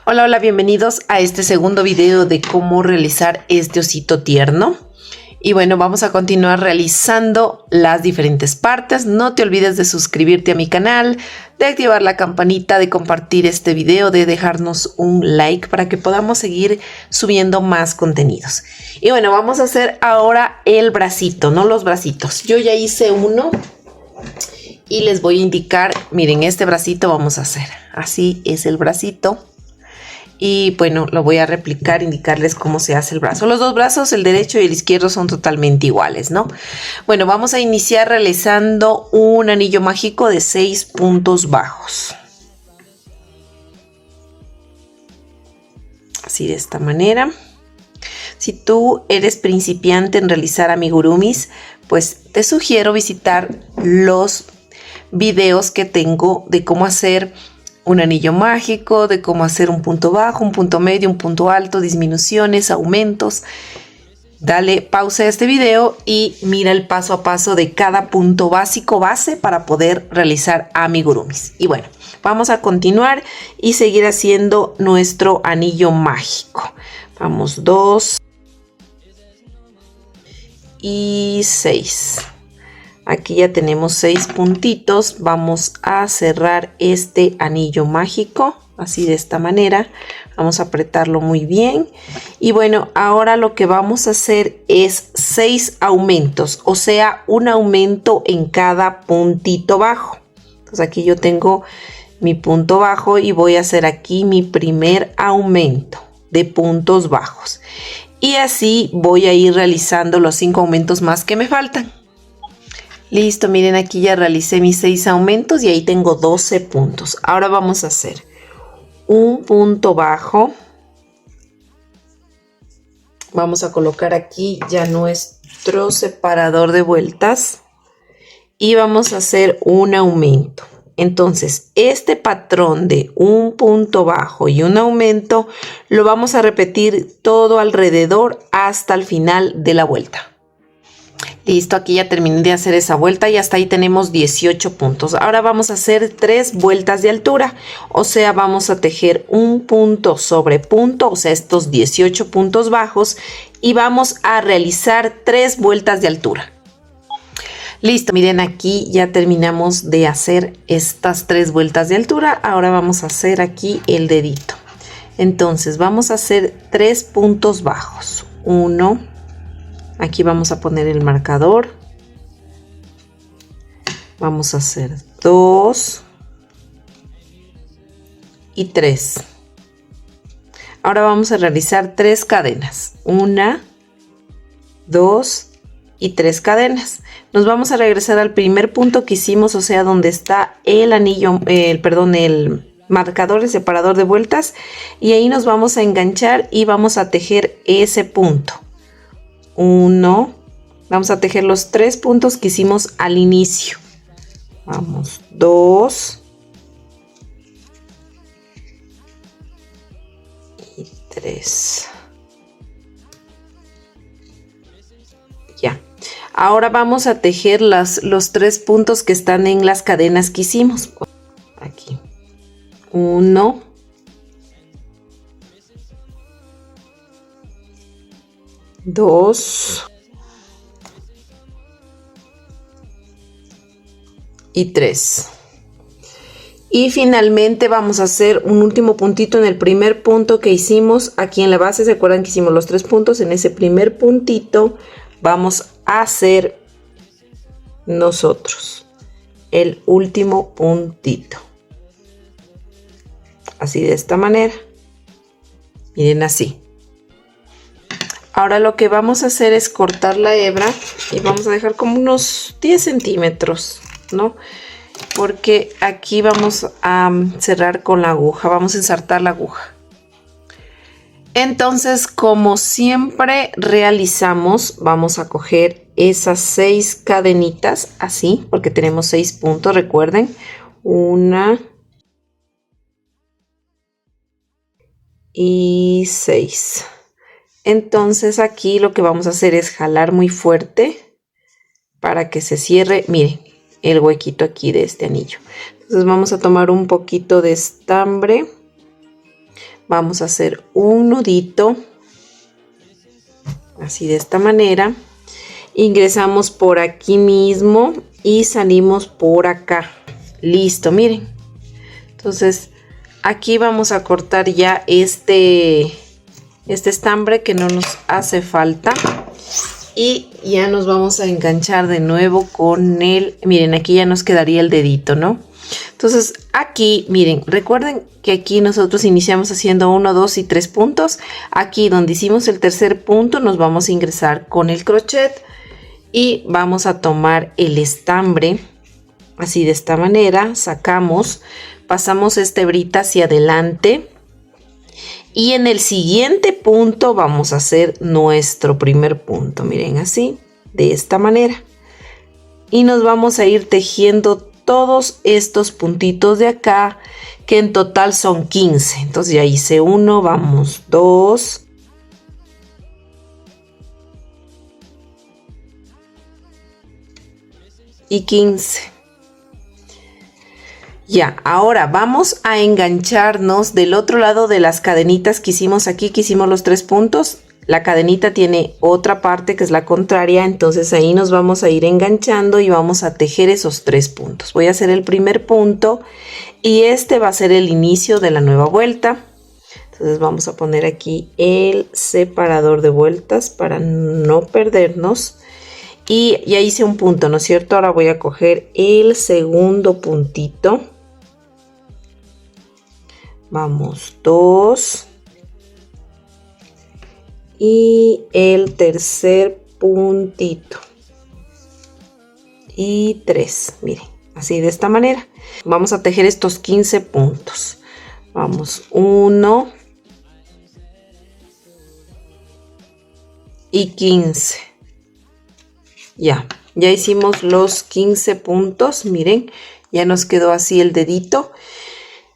Hola, hola, bienvenidos a este segundo video de cómo realizar este osito tierno. Y bueno, vamos a continuar realizando las diferentes partes. No te olvides de suscribirte a mi canal, de activar la campanita, de compartir este video, de dejarnos un like para que podamos seguir subiendo más contenidos. Y bueno, vamos a hacer ahora el bracito, no los bracitos. Yo ya hice uno y les voy a indicar, miren, este bracito vamos a hacer. Así es el bracito. Y bueno, lo voy a replicar, indicarles cómo se hace el brazo. Los dos brazos, el derecho y el izquierdo, son totalmente iguales, ¿no? Bueno, vamos a iniciar realizando un anillo mágico de 6 puntos bajos. Así, de esta manera. Si tú eres principiante en realizar amigurumis, pues te sugiero visitar los videos que tengo de cómo hacer un anillo mágico, de cómo hacer un punto bajo, un punto medio, un punto alto, disminuciones, aumentos. Dale pausa a este video y mira el paso a paso de cada punto básico base para poder realizar amigurumis. Y bueno, vamos a continuar y seguir haciendo nuestro anillo mágico. Vamos, 2 y 6. Aquí ya tenemos 6 puntitos. Vamos a cerrar este anillo mágico así, de esta manera. Vamos a apretarlo muy bien. Y bueno, ahora lo que vamos a hacer es 6 aumentos, o sea, un aumento en cada puntito bajo. Entonces aquí yo tengo mi punto bajo y voy a hacer aquí mi primer aumento de puntos bajos. Y así voy a ir realizando los 5 aumentos más que me faltan. Listo, miren, aquí ya realicé mis 6 aumentos y ahí tengo 12 puntos. Ahora vamos a hacer un punto bajo. Vamos a colocar aquí ya nuestro separador de vueltas y vamos a hacer un aumento. Entonces, este patrón de un punto bajo y un aumento lo vamos a repetir todo alrededor hasta el final de la vuelta. Listo, aquí ya terminé de hacer esa vuelta y hasta ahí tenemos 18 puntos. Ahora vamos a hacer 3 vueltas de altura, o sea, vamos a tejer un punto sobre punto, o sea, estos 18 puntos bajos, y vamos a realizar 3 vueltas de altura. Listo, miren, aquí ya terminamos de hacer estas 3 vueltas de altura. Ahora vamos a hacer aquí el dedito. Entonces vamos a hacer 3 puntos bajos. 1. Aquí vamos a poner el marcador. Vamos a hacer 2 y 3. Ahora vamos a realizar 3 cadenas. 1, 2 y 3 cadenas. Nos vamos a regresar al primer punto que hicimos, o sea, donde está el anillo, el marcador, el separador de vueltas. Y ahí nos vamos a enganchar y vamos a tejer ese punto. 1, vamos a tejer los 3 puntos que hicimos al inicio. Vamos, 2 y 3. Ya. Ahora vamos a tejer los 3 puntos que están en las cadenas que hicimos. Aquí. 1. 2 y 3. Y finalmente vamos a hacer un último puntito en el primer punto que hicimos aquí en la base. ¿Se acuerdan que hicimos los 3 puntos? En ese primer puntito vamos a hacer nosotros el último puntito. Así, de esta manera. Miren, así. Ahora lo que vamos a hacer es cortar la hebra y vamos a dejar como unos 10 centímetros, ¿no? Porque aquí vamos a cerrar con la aguja, vamos a ensartar la aguja. Entonces, como siempre realizamos, vamos a coger esas 6 cadenitas así, porque tenemos 6 puntos, recuerden. 1 y 6. Entonces aquí lo que vamos a hacer es jalar muy fuerte para que se cierre, miren, el huequito aquí de este anillo. Entonces vamos a tomar un poquito de estambre, vamos a hacer un nudito, así de esta manera, ingresamos por aquí mismo y salimos por acá. Listo, miren. Entonces aquí vamos a cortar ya este estambre que no nos hace falta y ya nos vamos a enganchar de nuevo con el, miren, aquí ya nos quedaría el dedito, ¿no? Entonces aquí, miren, recuerden que aquí nosotros iniciamos haciendo 1, 2 y 3 puntos. Aquí donde hicimos el tercer punto nos vamos a ingresar con el crochet y vamos a tomar el estambre así de esta manera, sacamos, pasamos esta hebrita hacia adelante. Y en el siguiente punto vamos a hacer nuestro primer punto, miren, así, de esta manera. Y nos vamos a ir tejiendo todos estos puntitos de acá, que en total son 15. Entonces ya hice 1, vamos 2. Y 15. Ya, ahora vamos a engancharnos del otro lado de las cadenitas que hicimos aquí, que hicimos los 3 puntos. La cadenita tiene otra parte que es la contraria, entonces ahí nos vamos a ir enganchando y vamos a tejer esos 3 puntos. Voy a hacer el primer punto y este va a ser el inicio de la nueva vuelta. Entonces vamos a poner aquí el separador de vueltas para no perdernos. Y ya hice un punto, ¿no es cierto? Ahora voy a coger el segundo puntito. Vamos 2. Y el tercer puntito. Y 3. Miren, así de esta manera. Vamos a tejer estos 15 puntos. Vamos 1. Y 15. Ya hicimos los 15 puntos, miren, ya nos quedó así el dedito.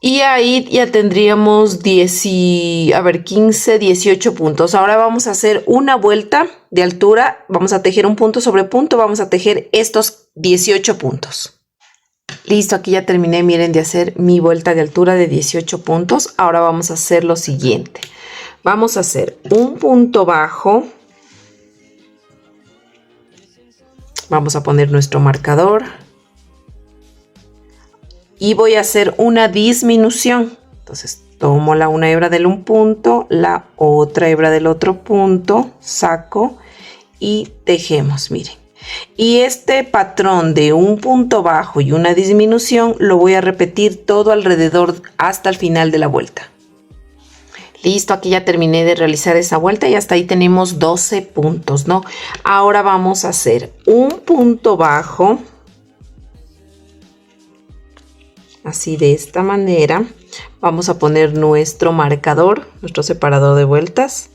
Y ahí ya tendríamos 15, 18 puntos. Ahora vamos a hacer una vuelta de altura, vamos a tejer un punto sobre punto, vamos a tejer estos 18 puntos. Listo, aquí ya terminé, miren, de hacer mi vuelta de altura de 18 puntos. Ahora vamos a hacer lo siguiente. Vamos a hacer un punto bajo. Vamos a poner nuestro marcador. Y voy a hacer una disminución. Entonces tomo una hebra del un punto, la otra hebra del otro punto, saco y tejemos, miren. Y este patrón de un punto bajo y una disminución lo voy a repetir todo alrededor hasta el final de la vuelta. Listo, aquí ya terminé de realizar esa vuelta y hasta ahí tenemos 12 puntos, ¿no? Ahora vamos a hacer un punto bajo. Así de esta manera. Vamos a poner nuestro marcador, nuestro separador de vueltas.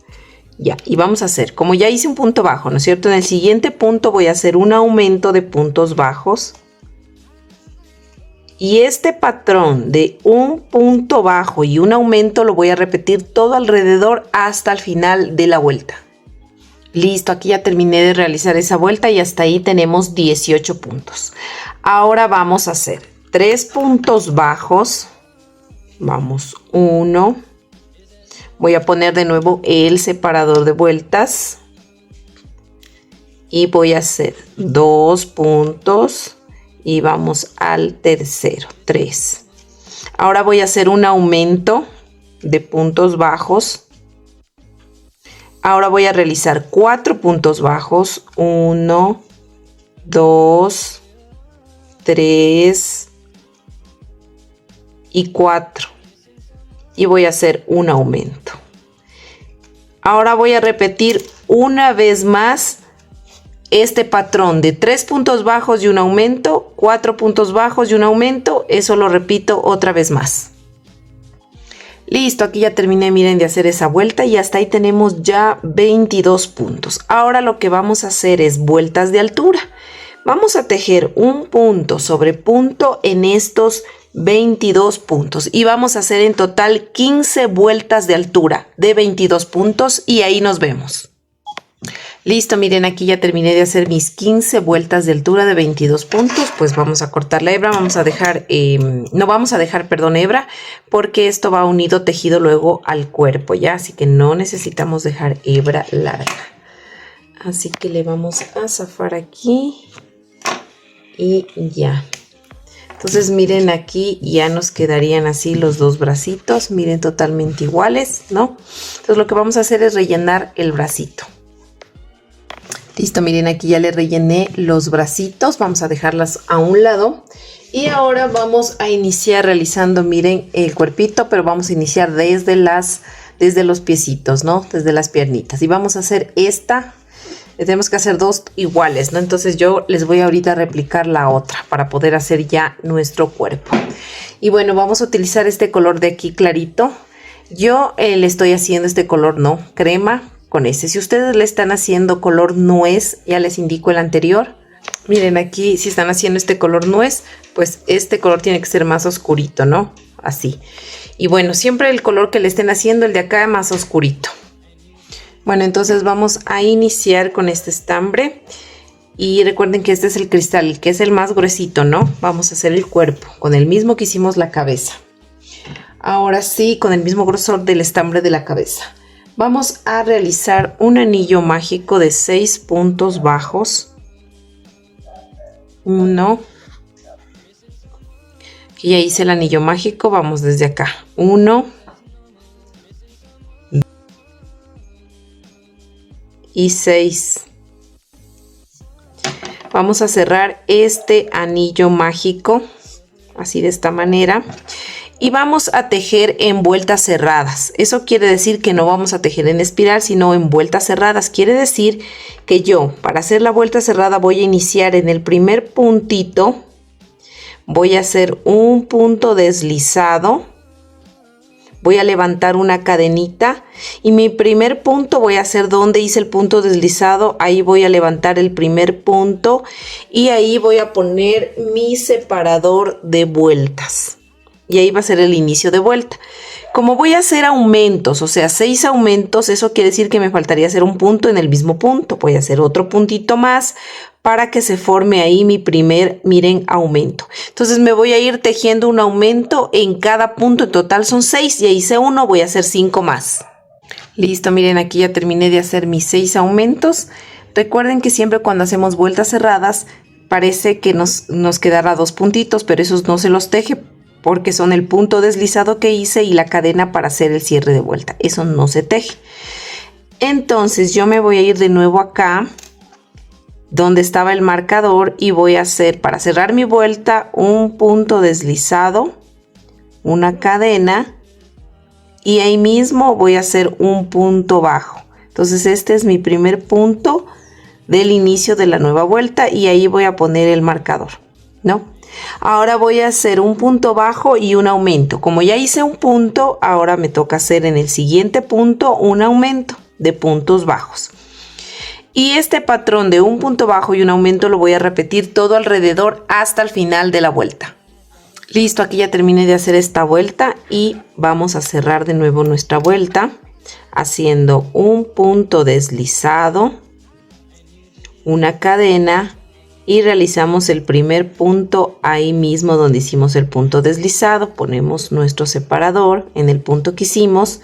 Ya, y vamos a hacer, como ya hice un punto bajo, ¿no es cierto? En el siguiente punto voy a hacer un aumento de puntos bajos. Y este patrón de un punto bajo y un aumento lo voy a repetir todo alrededor hasta el final de la vuelta. Listo, aquí ya terminé de realizar esa vuelta y hasta ahí tenemos 18 puntos. Ahora vamos a hacer 3 puntos bajos. Vamos 1. Voy a poner de nuevo el separador de vueltas. Y voy a hacer 2 puntos. Y vamos al tercero, 3. Ahora voy a hacer un aumento de puntos bajos. Ahora voy a realizar 4 puntos bajos. 1, 2, 3 y 4. Y voy a hacer un aumento. Ahora voy a repetir una vez más este patrón de 3 puntos bajos y un aumento, 4 puntos bajos y un aumento. Eso lo repito otra vez más. Listo, aquí ya terminé, miren, de hacer esa vuelta y hasta ahí tenemos ya 22 puntos. Ahora lo que vamos a hacer es vueltas de altura. Vamos a tejer un punto sobre punto en estos 22 puntos y vamos a hacer en total 15 vueltas de altura de 22 puntos y ahí nos vemos. Listo, miren, aquí ya terminé de hacer mis 15 vueltas de altura de 22 puntos. Pues vamos a cortar la hebra, vamos a dejar, no vamos a dejar, perdón, hebra, porque esto va unido tejido luego al cuerpo, ¿ya? Así que no necesitamos dejar hebra larga. Así que le vamos a zafar aquí y ya. Entonces miren, aquí ya nos quedarían así los dos bracitos, miren, totalmente iguales, ¿no? Entonces lo que vamos a hacer es rellenar el bracito. Listo, miren, aquí ya le rellené los bracitos, vamos a dejarlas a un lado. Y ahora vamos a iniciar realizando, miren, el cuerpito, pero vamos a iniciar desde los piecitos, ¿no? Desde las piernitas. Y vamos a hacer esta, tenemos que hacer dos iguales, ¿no? Entonces yo les voy ahorita a replicar la otra para poder hacer ya nuestro cuerpo. Y bueno, vamos a utilizar este color de aquí clarito. Yo le estoy haciendo este color, ¿no? Crema. Con este, si ustedes le están haciendo color nuez, ya les indico el anterior. Miren aquí, si están haciendo este color nuez, pues este color tiene que ser más oscurito, ¿no? Así. Y bueno, siempre el color que le estén haciendo, el de acá más oscurito. Bueno, entonces vamos a iniciar con este estambre. Y recuerden que este es el cristal, que es el más gruesito, ¿no? Vamos a hacer el cuerpo, con el mismo que hicimos la cabeza. Ahora sí, con el mismo grosor del estambre de la cabeza. Vamos a realizar un anillo mágico de 6 puntos bajos. 1. Aquí ya hice el anillo mágico, vamos desde acá. 1. Y 6. Vamos a cerrar este anillo mágico, así de esta manera. Y vamos a tejer en vueltas cerradas. Eso quiere decir que no vamos a tejer en espiral, sino en vueltas cerradas. Quiere decir que yo, para hacer la vuelta cerrada, voy a iniciar en el primer puntito. Voy a hacer un punto deslizado. Voy a levantar una cadenita. Y mi primer punto voy a hacer donde hice el punto deslizado. Ahí voy a levantar el primer punto. Y ahí voy a poner mi separador de vueltas. Y ahí va a ser el inicio de vuelta. Como voy a hacer aumentos, o sea, 6 aumentos, eso quiere decir que me faltaría hacer un punto en el mismo punto. Voy a hacer otro puntito más para que se forme ahí mi primer, miren, aumento. Entonces me voy a ir tejiendo un aumento en cada punto. En total son 6, ya hice uno, voy a hacer 5 más. Listo, miren, aquí ya terminé de hacer mis 6 aumentos. Recuerden que siempre cuando hacemos vueltas cerradas, parece que nos quedará 2 puntitos, pero esos no se los teje, porque son el punto deslizado que hice y la cadena para hacer el cierre de vuelta. Eso no se teje. Entonces yo me voy a ir de nuevo acá, donde estaba el marcador, y voy a hacer, para cerrar mi vuelta, un punto deslizado, una cadena, y ahí mismo voy a hacer un punto bajo. Entonces este es mi primer punto del inicio de la nueva vuelta, y ahí voy a poner el marcador, ¿no? Ahora voy a hacer un punto bajo y un aumento. Como ya hice un punto, ahora me toca hacer en el siguiente punto un aumento de puntos bajos. Y este patrón de un punto bajo y un aumento lo voy a repetir todo alrededor hasta el final de la vuelta. Listo, aquí ya terminé de hacer esta vuelta y vamos a cerrar de nuevo nuestra vuelta haciendo un punto deslizado, una cadena, y realizamos el primer punto ahí mismo donde hicimos el punto deslizado. Ponemos nuestro separador en el punto que hicimos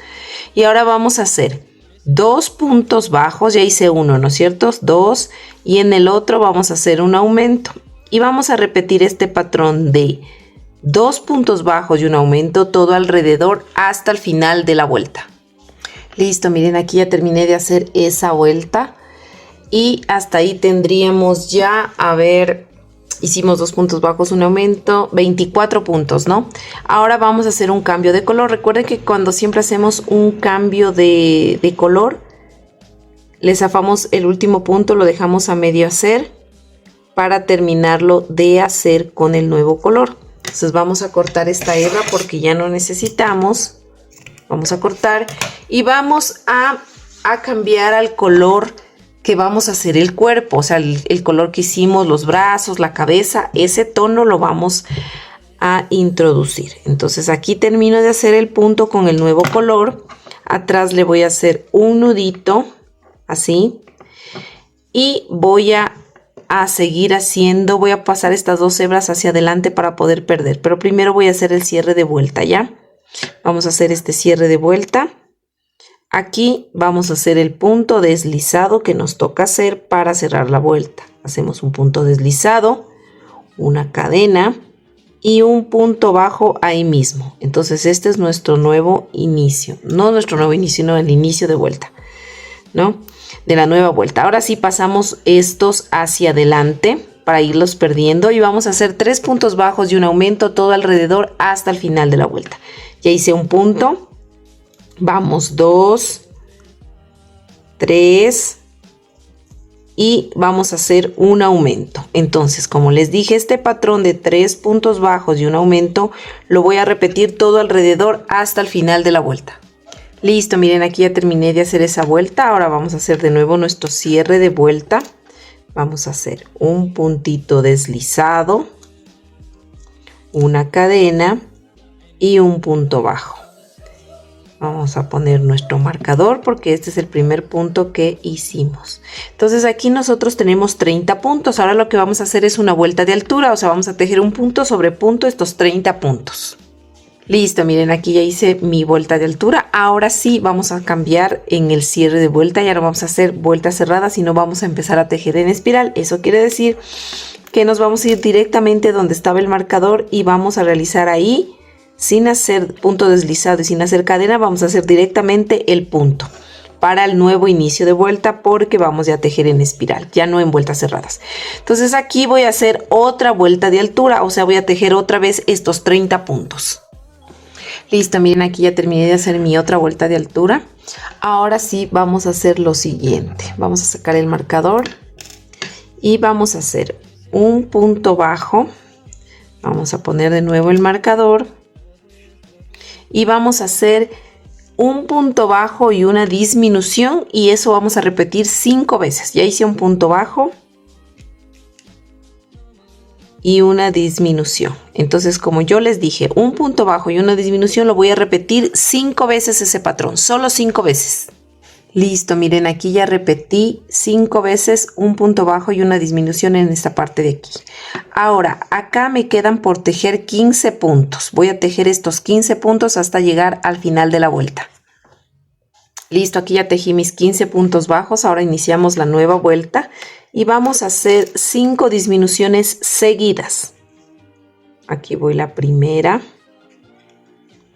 y ahora vamos a hacer 2 puntos bajos. Ya hice uno, ¿no es cierto? 2, y en el otro vamos a hacer un aumento y vamos a repetir este patrón de 2 puntos bajos y un aumento todo alrededor hasta el final de la vuelta. Listo, miren, aquí ya terminé de hacer esa vuelta. Y hasta ahí tendríamos ya, a ver, hicimos 2 puntos bajos, un aumento, 24 puntos, ¿no? Ahora vamos a hacer un cambio de color. Recuerden que cuando siempre hacemos un cambio de color, le zafamos el último punto, lo dejamos a medio hacer para terminarlo de hacer con el nuevo color. Entonces vamos a cortar esta hebra porque ya no necesitamos. Vamos a cortar y vamos a cambiar al color que vamos a hacer el cuerpo, o sea, el color que hicimos, los brazos, la cabeza, ese tono lo vamos a introducir. Entonces aquí termino de hacer el punto con el nuevo color. Atrás le voy a hacer un nudito así y voy a seguir haciendo, voy a pasar estas dos hebras hacia adelante para poder perder, pero primero voy a hacer el cierre de vuelta. Ya vamos a hacer este cierre de vuelta. Aquí vamos a hacer el punto deslizado que nos toca hacer para cerrar la vuelta. Hacemos un punto deslizado, una cadena y un punto bajo ahí mismo. Entonces este es nuestro nuevo inicio, no nuestro nuevo inicio, sino el inicio de vuelta, ¿no? De la nueva vuelta. Ahora sí pasamos estos hacia adelante para irlos perdiendo y vamos a hacer 3 puntos bajos y un aumento todo alrededor hasta el final de la vuelta. Ya hice un punto, vamos 2, 3 y vamos a hacer un aumento. Entonces, como les dije, este patrón de 3 puntos bajos y un aumento lo voy a repetir todo alrededor hasta el final de la vuelta. Listo, miren, aquí ya terminé de hacer esa vuelta. Ahora vamos a hacer de nuevo nuestro cierre de vuelta. Vamos a hacer un puntito deslizado, una cadena y un punto bajo. Vamos a poner nuestro marcador porque este es el primer punto que hicimos. Entonces aquí nosotros tenemos 30 puntos. Ahora lo que vamos a hacer es una vuelta de altura, o sea, vamos a tejer un punto sobre punto estos 30 puntos. Listo, miren, aquí ya hice mi vuelta de altura. Ahora sí vamos a cambiar en el cierre de vuelta. Ya no vamos a hacer vueltas cerradas, sino vamos a empezar a tejer en espiral. Eso quiere decir que nos vamos a ir directamente donde estaba el marcador y vamos a realizar ahí, sin hacer punto deslizado y sin hacer cadena, vamos a hacer directamente el punto para el nuevo inicio de vuelta, porque vamos ya a tejer en espiral, ya no en vueltas cerradas. Entonces aquí voy a hacer otra vuelta de altura, o sea, voy a tejer otra vez estos 30 puntos. Listo, miren, aquí ya terminé de hacer mi otra vuelta de altura. Ahora sí vamos a hacer lo siguiente. Vamos a sacar el marcador y vamos a hacer un punto bajo. Vamos a poner de nuevo el marcador y vamos a hacer un punto bajo y una disminución, y eso vamos a repetir 5 veces. Ya hice un punto bajo y una disminución. Entonces, como yo les dije, un punto bajo y una disminución lo voy a repetir 5 veces ese patrón, solo 5 veces. Listo, miren, aquí ya repetí 5 veces un punto bajo y una disminución en esta parte de aquí. Ahora, acá me quedan por tejer 15 puntos. Voy a tejer estos 15 puntos hasta llegar al final de la vuelta. Listo, aquí ya tejí mis 15 puntos bajos. Ahora iniciamos la nueva vuelta y vamos a hacer 5 disminuciones seguidas. Aquí voy la primera.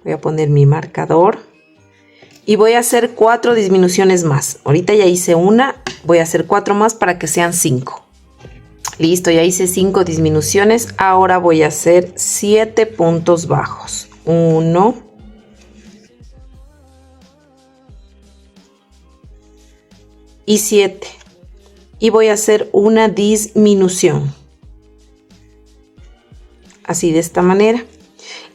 Voy a poner mi marcador. Y voy a hacer 4 disminuciones más. Ahorita ya hice una, voy a hacer 4 más para que sean 5. Listo, ya hice 5 disminuciones. Ahora voy a hacer 7 puntos bajos. 1, 7. Y voy a hacer una disminución. Así, de esta manera.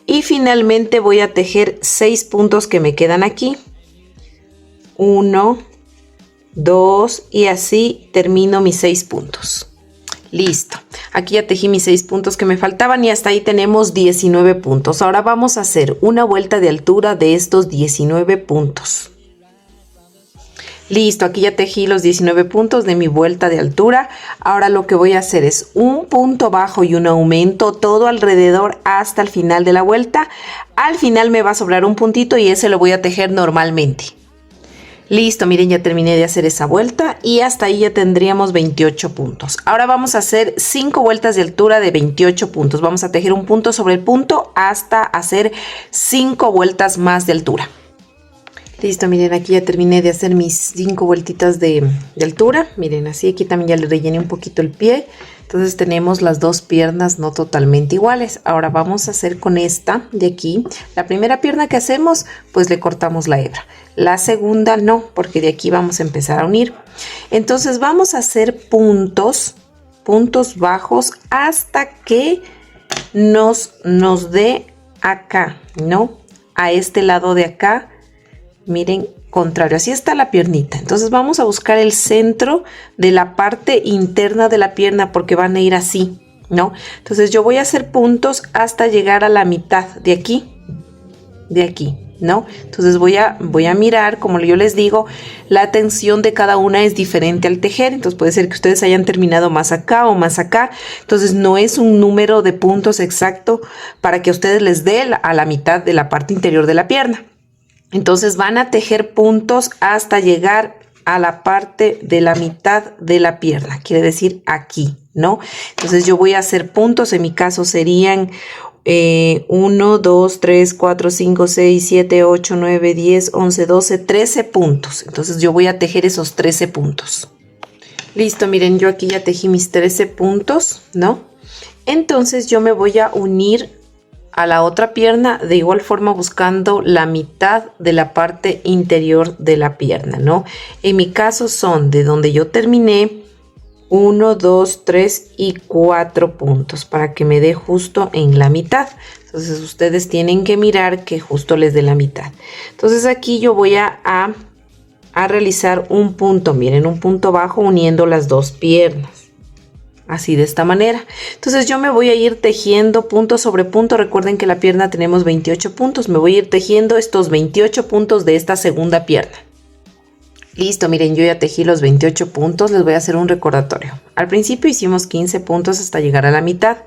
Y finalmente voy a tejer 6 puntos que me quedan aquí. 1, 2 y así termino mis 6 puntos. Listo, aquí ya tejí mis 6 puntos que me faltaban y hasta ahí tenemos 19 puntos. Ahora vamos a hacer una vuelta de altura de estos 19 puntos. Listo, aquí ya tejí los 19 puntos de mi vuelta de altura. Ahora lo que voy a hacer es un punto bajo y un aumento todo alrededor hasta el final de la vuelta. Al final me va a sobrar un puntito y ese lo voy a tejer normalmente. Listo, miren, ya terminé de hacer esa vuelta y hasta ahí ya tendríamos 28 puntos. Ahora vamos a hacer 5 vueltas de altura de 28 puntos. Vamos a tejer un punto sobre el punto hasta hacer 5 vueltas más de altura. Listo, miren, aquí ya terminé de hacer mis 5 vueltitas de altura. Miren, así aquí también ya le rellené un poquito el pie. Entonces tenemos las dos piernas no totalmente iguales. Ahora vamos a hacer con esta de aquí. La primera pierna que hacemos, pues le cortamos la hebra. La segunda no, porque de aquí vamos a empezar a unir. Entonces vamos a hacer puntos bajos hasta que nos dé acá, ¿no? A este lado de acá, miren, contrario, así está la piernita. Entonces vamos a buscar el centro de la parte interna de la pierna porque van a ir así. ¿no? Entonces yo voy a hacer puntos hasta llegar a la mitad de aquí, ¿no? Entonces voy a mirar, como yo les digo, la tensión de cada una es diferente al tejer, entonces puede ser que ustedes hayan terminado más acá o más acá, entonces no es un número de puntos exacto para que a ustedes les dé a la mitad de la parte interior de la pierna. Entonces van a tejer puntos hasta llegar a la parte de la mitad de la pierna, quiere decir aquí, ¿no? Entonces yo voy a hacer puntos, en mi caso serían 1, 2, 3, 4, 5, 6, 7, 8, 9, 10, 11, 12, 13 puntos. Entonces yo voy a tejer esos 13 puntos. Listo, miren, yo aquí ya tejí mis 13 puntos, ¿no? Entonces yo me voy a unir a la otra pierna de igual forma buscando la mitad de la parte interior de la pierna, ¿no? En mi caso son de donde yo terminé 1, 2, 3 y 4 puntos para que me dé justo en la mitad. Entonces ustedes tienen que mirar que justo les dé la mitad. Entonces aquí yo voy a realizar un punto, miren, un punto bajo uniendo las dos piernas. Así de esta manera. Entonces yo me voy a ir tejiendo punto sobre punto. Recuerden que la pierna tenemos 28 puntos. Me voy a ir tejiendo estos 28 puntos de esta segunda pierna. Listo, miren, yo ya tejí los 28 puntos, les voy a hacer un recordatorio. Al principio hicimos 15 puntos hasta llegar a la mitad.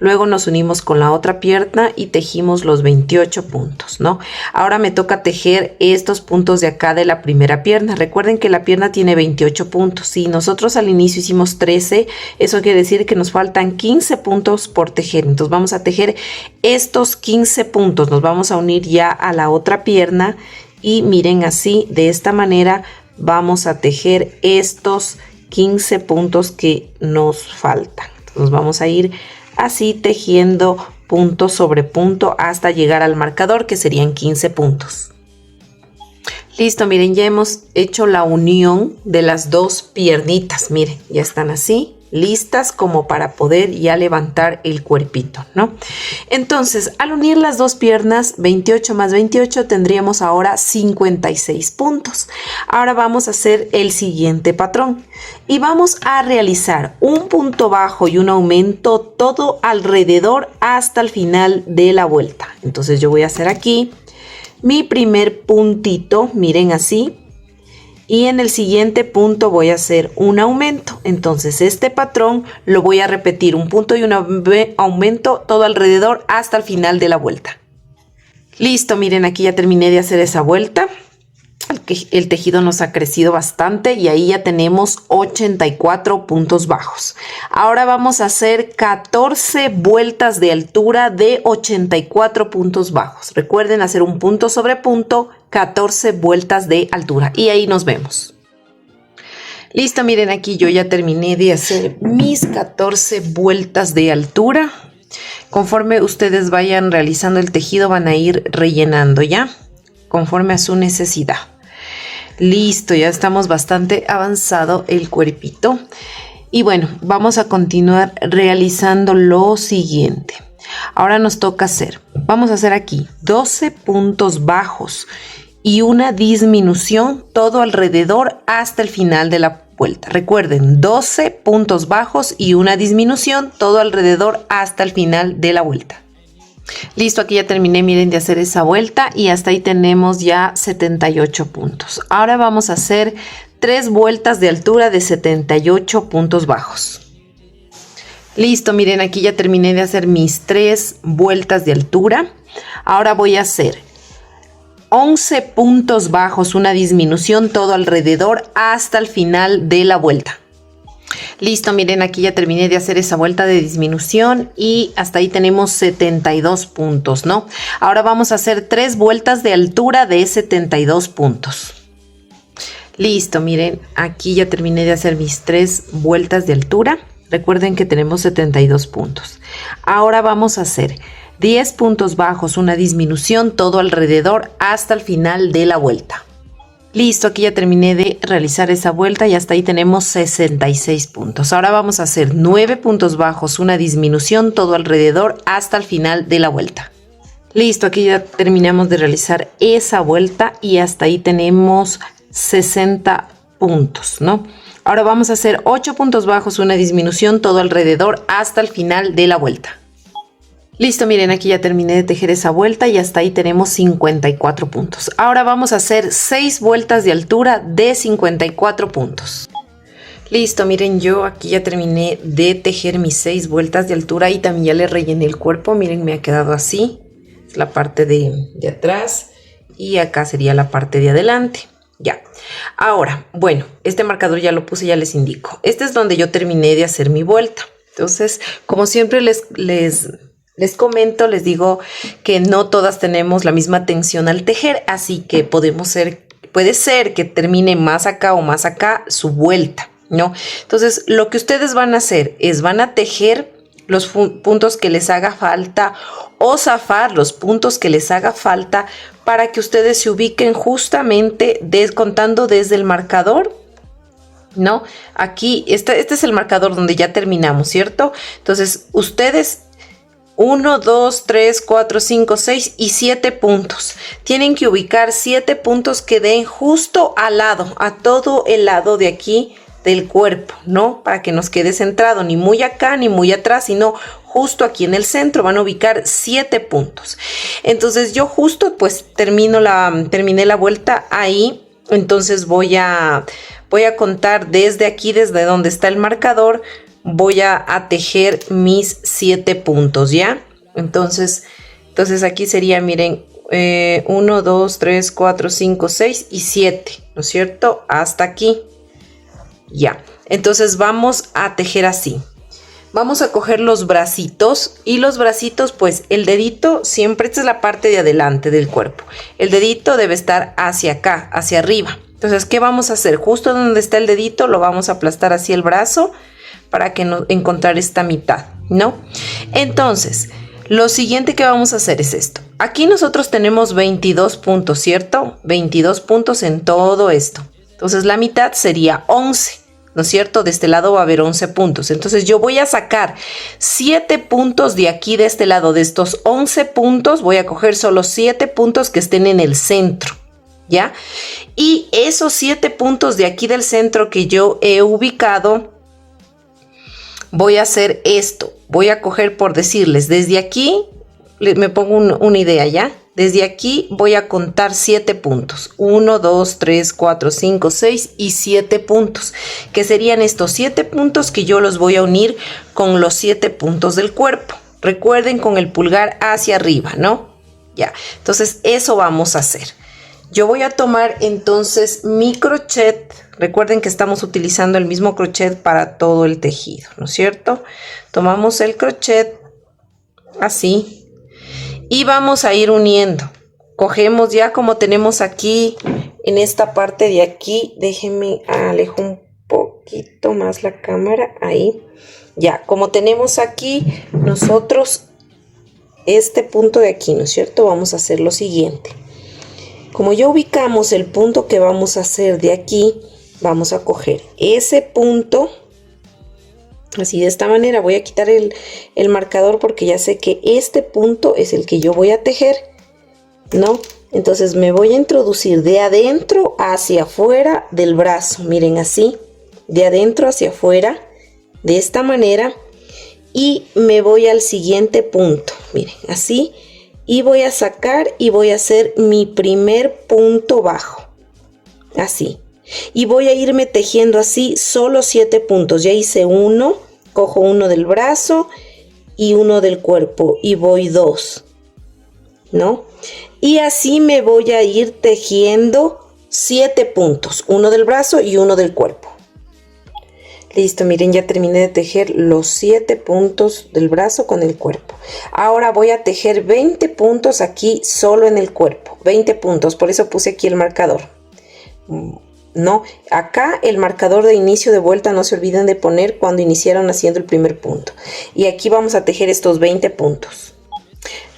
Luego nos unimos con la otra pierna y tejimos los 28 puntos, ¿no? Ahora me toca tejer estos puntos de acá de la primera pierna. Recuerden que la pierna tiene 28 puntos. Si nosotros al inicio hicimos 13, eso quiere decir que nos faltan 15 puntos por tejer. Entonces vamos a tejer estos 15 puntos. Nos vamos a unir ya a la otra pierna y miren así, de esta manera vamos a tejer estos 15 puntos que nos faltan. Entonces vamos a ir así tejiendo punto sobre punto hasta llegar al marcador, que serían 15 puntos. Listo, miren, ya hemos hecho la unión de las dos piernitas. Miren, ya están así, listas como para poder ya levantar el cuerpito, ¿no? Entonces, al unir las dos piernas, 28 más 28, tendríamos ahora 56 puntos. Ahora vamos a hacer el siguiente patrón y vamos a realizar un punto bajo y un aumento todo alrededor hasta el final de la vuelta. Entonces yo voy a hacer aquí mi primer puntito, miren así. Y en el siguiente punto voy a hacer un aumento. Entonces este patrón lo voy a repetir, un punto y un aumento todo alrededor hasta el final de la vuelta. Listo, miren, aquí ya terminé de hacer esa vuelta. El tejido nos ha crecido bastante y ahí ya tenemos 84 puntos bajos. Ahora vamos a hacer 14 vueltas de altura de 84 puntos bajos. Recuerden hacer un punto sobre punto, 14 vueltas de altura y ahí nos vemos. Listo, miren, aquí yo ya terminé de hacer mis 14 vueltas de altura. Conforme ustedes vayan realizando el tejido van a ir rellenando ya, conforme a su necesidad. Listo, ya estamos bastante avanzado el cuerpito. Y bueno, vamos a continuar realizando lo siguiente. Ahora nos toca vamos a hacer aquí 12 puntos bajos y una disminución todo alrededor hasta el final de la vuelta. Recuerden, 12 puntos bajos y una disminución todo alrededor hasta el final de la vuelta. Listo, aquí ya terminé, miren, de hacer esa vuelta y hasta ahí tenemos ya 78 puntos. Ahora vamos a hacer 3 vueltas de altura de 78 puntos bajos. Listo, miren, aquí ya terminé de hacer mis 3 vueltas de altura. Ahora voy a hacer 11 puntos bajos, una disminución todo alrededor hasta el final de la vuelta. Listo, miren, aquí ya terminé de hacer esa vuelta de disminución y hasta ahí tenemos 72 puntos, ¿no? Ahora vamos a hacer 3 vueltas de altura de 72 puntos. Listo, miren, aquí ya terminé de hacer mis 3 vueltas de altura. Recuerden que tenemos 72 puntos. Ahora vamos a hacer 10 puntos bajos, una disminución todo alrededor hasta el final de la vuelta. Listo, aquí ya terminé de realizar esa vuelta y hasta ahí tenemos 66 puntos. Ahora vamos a hacer 9 puntos bajos, una disminución todo alrededor hasta el final de la vuelta. Listo, aquí ya terminamos de realizar esa vuelta y hasta ahí tenemos 60 puntos, ¿no? Ahora vamos a hacer 8 puntos bajos, una disminución todo alrededor hasta el final de la vuelta. Listo, miren, aquí ya terminé de tejer esa vuelta y hasta ahí tenemos 54 puntos. Ahora vamos a hacer 6 vueltas de altura de 54 puntos. Listo, miren, yo aquí ya terminé de tejer mis 6 vueltas de altura y también ya le rellené el cuerpo. Miren, me ha quedado así. Es la parte de atrás y acá sería la parte de adelante. Ya. Ahora, bueno, este marcador ya lo puse, ya les indico. Este es donde yo terminé de hacer mi vuelta. Entonces, como siempre les comento, les digo que no todas tenemos la misma tensión al tejer, así que puede ser que termine más acá o más acá su vuelta, ¿no? Entonces, lo que ustedes van a hacer es van a tejer los puntos que les haga falta o zafar los puntos que les haga falta para que ustedes se ubiquen justamente contando desde el marcador, ¿no? Aquí, este es el marcador donde ya terminamos, ¿cierto? Entonces, ustedes 1, 2, 3, 4, 5, 6 y 7 puntos. Tienen que ubicar 7 puntos que den justo al lado, a todo el lado de aquí del cuerpo, ¿no? Para que nos quede centrado, ni muy acá ni muy atrás, sino justo aquí en el centro. Van a ubicar 7 puntos. Entonces yo justo pues terminé la vuelta ahí. Entonces voy a contar desde aquí, desde donde está el marcador. Voy a tejer mis 7 puntos, ¿ya? Entonces aquí sería, miren, 1, 2, 3, 4, 5, 6 y 7, ¿no es cierto? Hasta aquí. Ya. Entonces vamos a tejer así. Vamos a coger los bracitos y los bracitos, pues el dedito siempre, esta es la parte de adelante del cuerpo. El dedito debe estar hacia acá, hacia arriba. Entonces, ¿qué vamos a hacer? Justo donde está el dedito lo vamos a aplastar hacia el brazo para que encontrar esta mitad, ¿no? Entonces, lo siguiente que vamos a hacer es esto. Aquí nosotros tenemos 22 puntos, ¿cierto? 22 puntos en todo esto. Entonces, la mitad sería 11, ¿no es cierto? De este lado va a haber 11 puntos. Entonces, yo voy a sacar 7 puntos de aquí, de este lado. De estos 11 puntos, voy a coger solo 7 puntos que estén en el centro, ¿ya? Y esos 7 puntos de aquí del centro que yo he ubicado, voy a hacer esto. Voy a coger, por decirles, desde aquí, me pongo una idea, ¿ya? Desde aquí voy a contar 7 puntos. 1, 2, 3, 4, 5, 6 y 7 puntos. Que serían estos 7 puntos que yo los voy a unir con los 7 puntos del cuerpo. Recuerden, con el pulgar hacia arriba, ¿no? Ya. Entonces, eso vamos a hacer. Yo voy a tomar entonces mi crochet. Recuerden que estamos utilizando el mismo crochet para todo el tejido, ¿no es cierto? Tomamos el crochet así y vamos a ir uniendo. Cogemos ya como tenemos aquí en esta parte de aquí. Déjenme alejo un poquito más la cámara. Ahí. Ya, como tenemos aquí nosotros este punto de aquí, ¿no es cierto? Vamos a hacer lo siguiente. Como ya ubicamos el punto que vamos a hacer de aquí, vamos a coger ese punto, así de esta manera. Voy a quitar el marcador porque ya sé que este punto es el que yo voy a tejer, ¿no? Entonces me voy a introducir de adentro hacia afuera del brazo, miren así, de adentro hacia afuera, de esta manera, y me voy al siguiente punto, miren así. Y voy a sacar y voy a hacer mi primer punto bajo, así. Y voy a irme tejiendo así solo 7 puntos. Ya hice uno, cojo uno del brazo y uno del cuerpo y voy 2, ¿no? Y así me voy a ir tejiendo 7 puntos, uno del brazo y uno del cuerpo. Listo, miren, ya terminé de tejer los 7 puntos del brazo con el cuerpo. Ahora voy a tejer 20 puntos aquí solo en el cuerpo. 20 puntos, por eso puse aquí el marcador. No, acá el marcador de inicio de vuelta no se olviden de poner cuando iniciaron haciendo el primer punto. Y aquí vamos a tejer estos 20 puntos.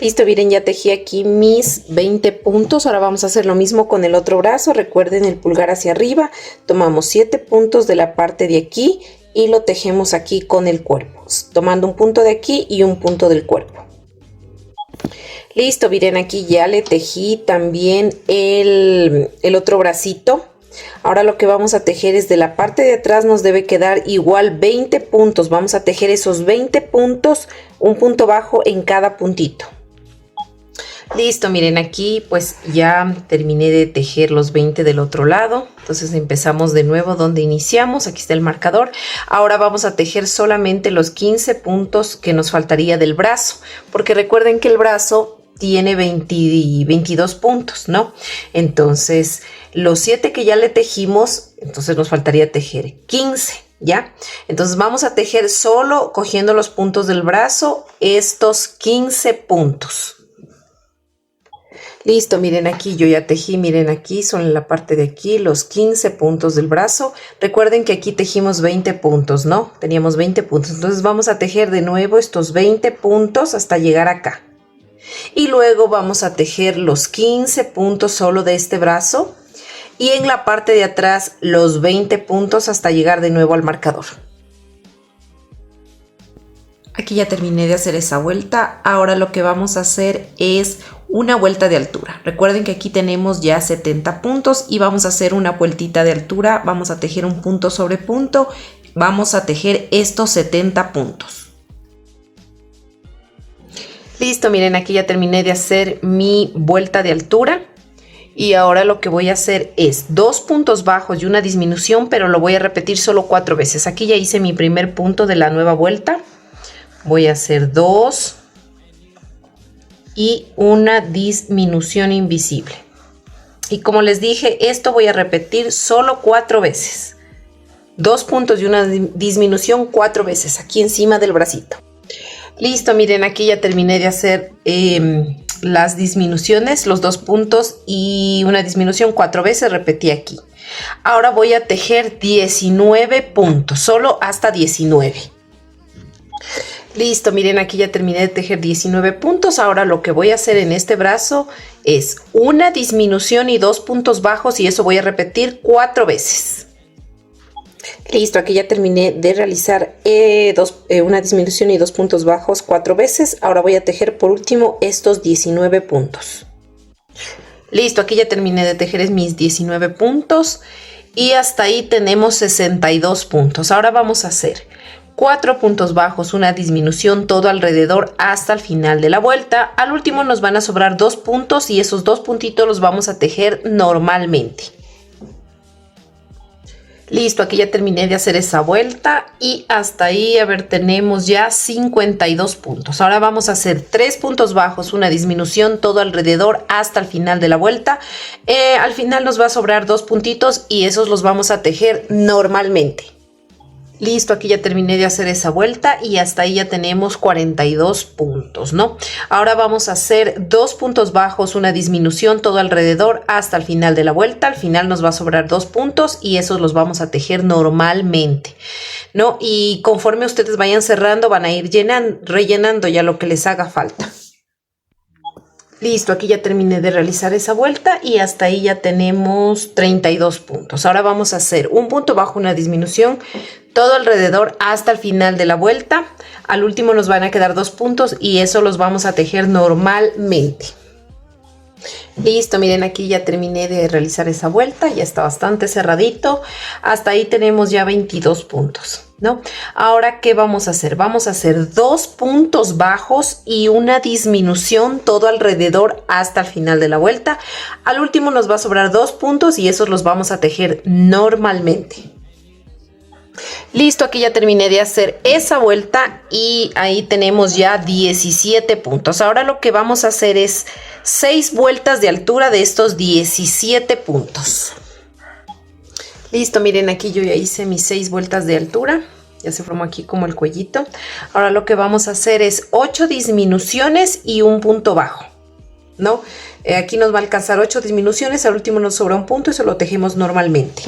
Listo, miren, ya tejí aquí mis 20 puntos. Ahora vamos a hacer lo mismo con el otro brazo. Recuerden, el pulgar hacia arriba. Tomamos 7 puntos de la parte de aquí y lo tejemos aquí con el cuerpo, tomando un punto de aquí y un punto del cuerpo. Listo, miren, aquí ya le tejí también el otro bracito. Ahora lo que vamos a tejer es de la parte de atrás, nos debe quedar igual 20 puntos. Vamos a tejer esos 20 puntos, un punto bajo en cada puntito. Listo, miren, aquí pues ya terminé de tejer los 20 del otro lado. Entonces empezamos de nuevo donde iniciamos. Aquí está el marcador. Ahora vamos a tejer solamente los 15 puntos que nos faltaría del brazo, porque recuerden que el brazo tiene 22 puntos, ¿no? Entonces los 7 que ya le tejimos, entonces nos faltaría tejer 15, ¿ya? Entonces vamos a tejer solo cogiendo los puntos del brazo estos 15 puntos. Listo, miren aquí, yo ya tejí, miren aquí, son en la parte de aquí los 15 puntos del brazo. Recuerden que aquí tejimos 20 puntos, ¿no? Teníamos 20 puntos, entonces vamos a tejer de nuevo estos 20 puntos hasta llegar acá. Y luego vamos a tejer los 15 puntos solo de este brazo. Y en la parte de atrás los 20 puntos hasta llegar de nuevo al marcador. Aquí ya terminé de hacer esa vuelta. Ahora lo que vamos a hacer es una vuelta de altura. Recuerden que aquí tenemos ya 70 puntos y vamos a hacer una vueltita de altura. Vamos a tejer un punto sobre punto. Vamos a tejer estos 70 puntos. Listo, miren, aquí ya terminé de hacer mi vuelta de altura. Y ahora lo que voy a hacer es 2 puntos bajos y una disminución, pero lo voy a repetir solo 4 veces. Aquí ya hice mi primer punto de la nueva vuelta. Voy a hacer 2 y una disminución invisible. Y como les dije, esto voy a repetir solo 4 veces. 2 puntos y una disminución 4 veces aquí encima del bracito. Listo, miren, aquí ya terminé de hacer las disminuciones, los 2 puntos y una disminución 4 veces, repetí aquí. Ahora voy a tejer 19 puntos, solo hasta 19. Listo, miren, aquí ya terminé de tejer 19 puntos. Ahora lo que voy a hacer en este brazo es una disminución y 2 puntos bajos y eso voy a repetir 4 veces. Listo, aquí ya terminé de realizar una disminución y 2 puntos bajos 4 veces. Ahora voy a tejer por último estos 19 puntos. Listo, aquí ya terminé de tejer mis 19 puntos y hasta ahí tenemos 62 puntos. Ahora vamos a hacer 4 puntos bajos, una disminución todo alrededor hasta el final de la vuelta. Al último nos van a sobrar 2 puntos y esos 2 puntitos los vamos a tejer normalmente. Listo, aquí ya terminé de hacer esa vuelta y hasta ahí, a ver, tenemos ya 52 puntos. Ahora vamos a hacer 3 puntos bajos, una disminución todo alrededor hasta el final de la vuelta. Al final nos va a sobrar 2 puntitos y esos los vamos a tejer normalmente. Listo, aquí ya terminé de hacer esa vuelta y hasta ahí ya tenemos 42 puntos, ¿no? Ahora vamos a hacer 2 puntos bajos, una disminución todo alrededor hasta el final de la vuelta. Al final nos va a sobrar 2 puntos y esos los vamos a tejer normalmente, ¿no? Y conforme ustedes vayan cerrando van a ir rellenando ya lo que les haga falta. Listo, aquí ya terminé de realizar esa vuelta y hasta ahí ya tenemos 32 puntos. Ahora vamos a hacer un punto bajo, una disminución todo alrededor hasta el final de la vuelta. Al último nos van a quedar 2 puntos y eso los vamos a tejer normalmente. Listo, miren, aquí ya terminé de realizar esa vuelta, ya está bastante cerradito. Hasta ahí tenemos ya 22 puntos, ¿no? Ahora, ¿qué vamos a hacer? Vamos a hacer 2 puntos bajos y una disminución todo alrededor hasta el final de la vuelta. Al último nos va a sobrar 2 puntos y esos los vamos a tejer normalmente. Listo, aquí ya terminé de hacer esa vuelta y ahí tenemos ya 17 puntos. Ahora lo que vamos a hacer es 6 vueltas de altura de estos 17 puntos. Listo, miren, aquí yo ya hice mis 6 vueltas de altura. Ya se formó aquí como el cuellito. Ahora lo que vamos a hacer es 8 disminuciones y un punto bajo, ¿no? Aquí nos va a alcanzar 8 disminuciones, al último nos sobra un punto y eso lo tejemos normalmente.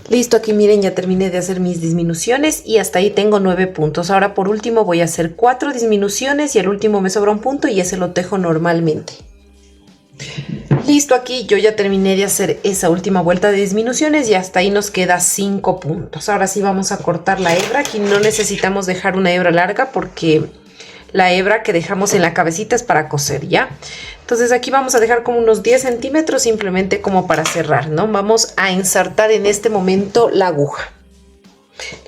Listo, aquí miren, ya terminé de hacer mis disminuciones y hasta ahí tengo 9 puntos. Ahora por último voy a hacer 4 disminuciones y al último me sobra un punto y ese lo tejo normalmente. Listo, aquí yo ya terminé de hacer esa última vuelta de disminuciones y hasta ahí nos queda 5 puntos. Ahora sí vamos a cortar la hebra. Aquí no necesitamos dejar una hebra larga porque la hebra que dejamos en la cabecita es para coser, ¿ya? Entonces aquí vamos a dejar como unos 10 centímetros simplemente como para cerrar, ¿no? Vamos a ensartar en este momento la aguja.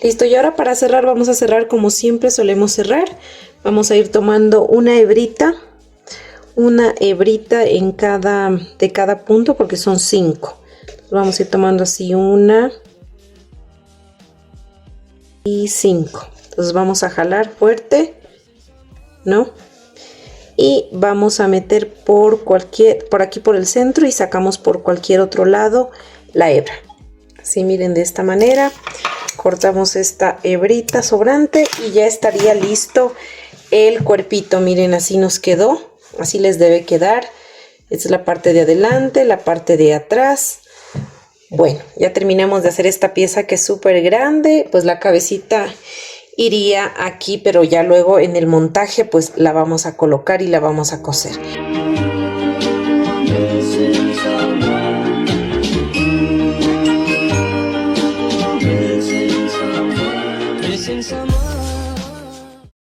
Listo, y ahora para cerrar vamos a cerrar como siempre solemos cerrar. Vamos a ir tomando una hebrita en de cada punto porque son 5. Vamos a ir tomando así una y 5. Entonces vamos a jalar fuerte, ¿no? Y vamos a meter por aquí por el centro y sacamos por cualquier otro lado la hebra. Así miren, de esta manera cortamos esta hebrita sobrante y ya estaría listo el cuerpito. Miren, así nos quedó, así les debe quedar. Esta es la parte de adelante, la parte de atrás. Bueno, ya terminamos de hacer esta pieza que es súper grande, pues la cabecita iría aquí, pero ya luego en el montaje pues la vamos a colocar y la vamos a coser.